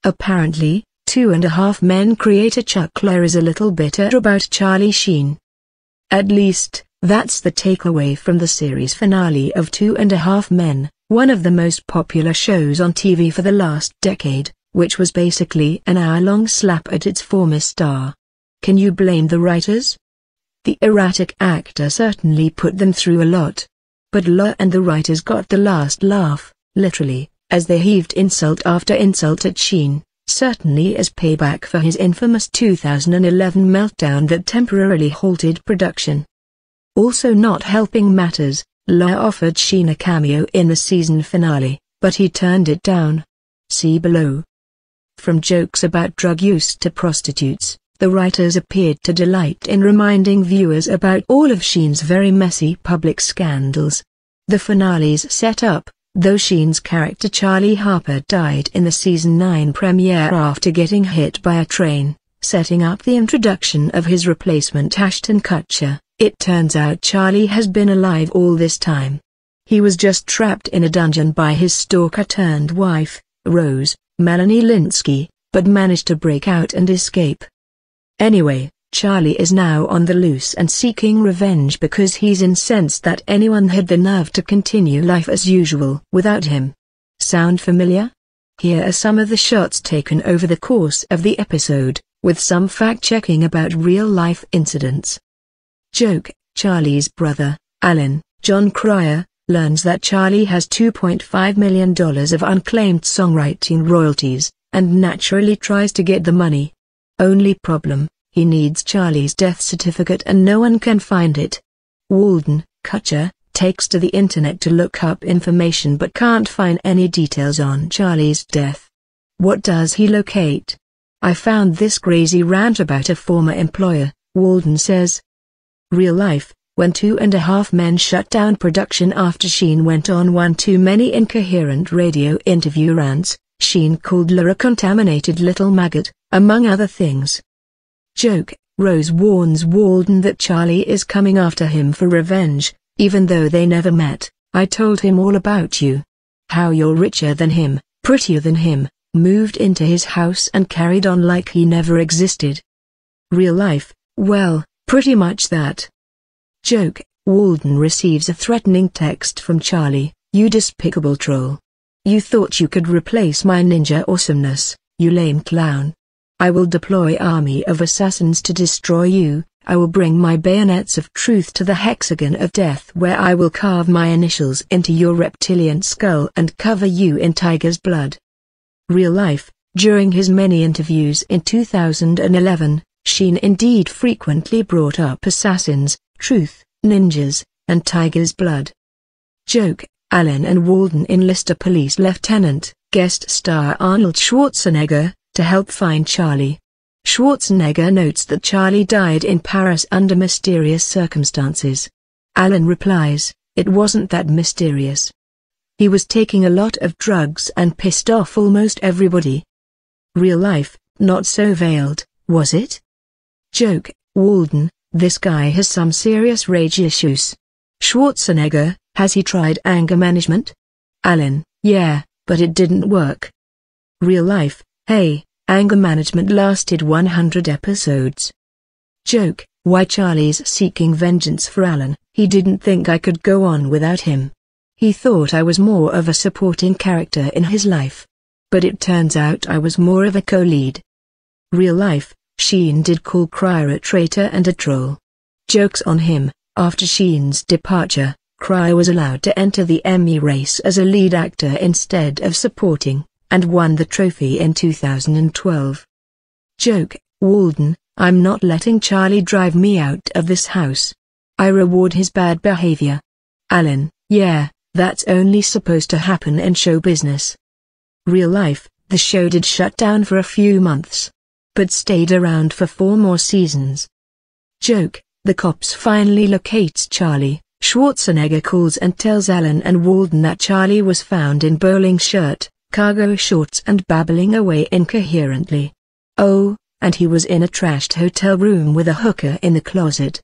Apparently, Two and a Half Men creator Chuck Lorre is a little bitter about Charlie Sheen. At least, that's the takeaway from the series finale of Two and a Half Men, one of the most popular shows on TV for the last decade, which was basically an hour-long slap at its former star. Can you blame the writers? The erratic actor certainly put them through a lot. But Lorre and the writers got the last laugh, literally, as they heaved insult after insult at Sheen, certainly as payback for his infamous 2011 meltdown that temporarily halted production. Also not helping matters, Lorre offered Sheen a cameo in the season finale, but he turned it down. See below. From jokes about drug use to prostitutes, the writers appeared to delight in reminding viewers about all of Sheen's very messy public scandals. The finale's set up, though Sheen's character Charlie Harper died in the season 9 premiere after getting hit by a train, setting up the introduction of his replacement Ashton Kutcher. It turns out Charlie has been alive all this time. He was just trapped in a dungeon by his stalker-turned-wife, Rose, Melanie Linsky, but managed to break out and escape. Anyway, Charlie is now on the loose and seeking revenge because he's incensed that anyone had the nerve to continue life as usual without him. Sound familiar? Here are some of the shots taken over the course of the episode, with some fact-checking about real-life incidents. Joke: Charlie's brother, Alan, John Cryer, learns that Charlie has $2.5 million of unclaimed songwriting royalties, and naturally tries to get the money. Only problem, he needs Charlie's death certificate and no one can find it. Walden, Kutcher, takes to the internet to look up information but can't find any details on Charlie's death. What does he locate? I found this crazy rant about a former employer, Walden says. Real life, when Two and a Half Men shut down production after Sheen went on one too many incoherent radio interview rants, Sheen called Lorre a contaminated little maggot, among other things. Joke: Rose warns Walden that Charlie is coming after him for revenge, even though they never met. I told him all about you. How you're richer than him, prettier than him, moved into his house and carried on like he never existed. Real life, well, pretty much that. Joke: Walden receives a threatening text from Charlie, "You despicable troll. You thought you could replace my ninja awesomeness, you lame clown. I will deploy army of assassins to destroy you. I will bring my bayonets of truth to the hexagon of death where I will carve my initials into your reptilian skull and cover you in tiger's blood." Real life, during his many interviews in 2011, Sheen indeed frequently brought up assassins, truth, ninjas, and tiger's blood. Joke: Alan and Walden enlist a police lieutenant, guest star Arnold Schwarzenegger, to help find Charlie. Schwarzenegger notes that Charlie died in Paris under mysterious circumstances. Alan replies, "It wasn't that mysterious. He was taking a lot of drugs and pissed off almost everybody." Real life, not so veiled, was it? Joke: Walden: "This guy has some serious rage issues." Schwarzenegger: "Has he tried anger management?" Alan: "Yeah, but it didn't work." Real life: "Hey, anger management lasted 100 episodes." Joke: "Why Charlie's seeking vengeance for Alan, he didn't think I could go on without him. He thought I was more of a supporting character in his life. But it turns out I was more of a co-lead." Real life, Sheen did call Cryer a traitor and a troll. Jokes on him: after Sheen's departure, Cryer was allowed to enter the Emmy race as a lead actor instead of supporting, and won the trophy in 2012. Joke: Walden: "I'm not letting Charlie drive me out of this house. I reward his bad behavior." Alan: "Yeah, that's only supposed to happen in show business." Real life, the show did shut down for a few months, but stayed around for 4 more seasons. Joke: The cops finally locates Charlie. Schwarzenegger calls and tells Alan and Walden that Charlie was found in bowling shirt, cargo shorts and babbling away incoherently. Oh, and he was in a trashed hotel room with a hooker in the closet.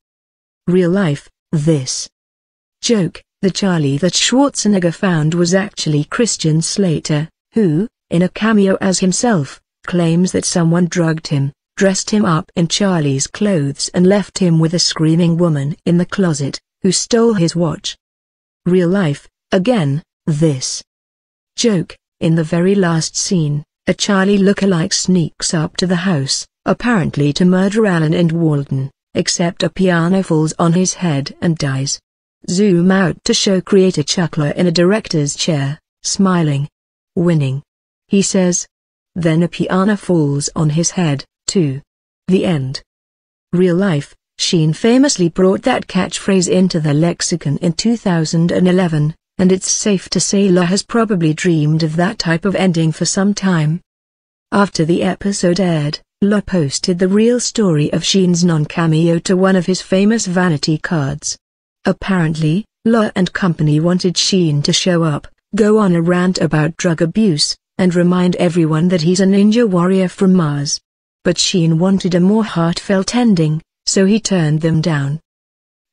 Real life, this. Joke: The Charlie that Schwarzenegger found was actually Christian Slater, who, in a cameo as himself, claims that someone drugged him, dressed him up in Charlie's clothes and left him with a screaming woman in the closet, who stole his watch. Real life, again, this joke. In the very last scene, a Charlie lookalike sneaks up to the house, apparently to murder Alan and Walden, except a piano falls on his head and dies. Zoom out to show creator Chuckler in a director's chair, smiling. Winning. He says. Then a piano falls on his head, too. The end. Real life, Sheen famously brought that catchphrase into the lexicon in 2011, and it's safe to say Lorre has probably dreamed of that type of ending for some time. After the episode aired, Lorre posted the real story of Sheen's non-cameo to one of his famous vanity cards. Apparently, Lorre and company wanted Sheen to show up, go on a rant about drug abuse, and remind everyone that he's a ninja warrior from Mars. But Sheen wanted a more heartfelt ending, so he turned them down.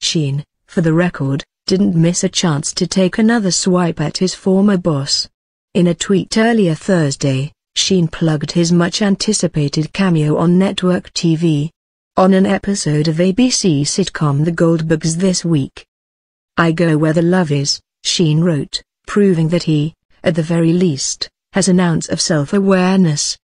Sheen, for the record, didn't miss a chance to take another swipe at his former boss. In a tweet earlier Thursday, Sheen plugged his much-anticipated cameo on network TV. On an episode of ABC sitcom The Goldbergs this week. "I go where the love is," Sheen wrote, proving that he, at the very least, has an ounce of self-awareness.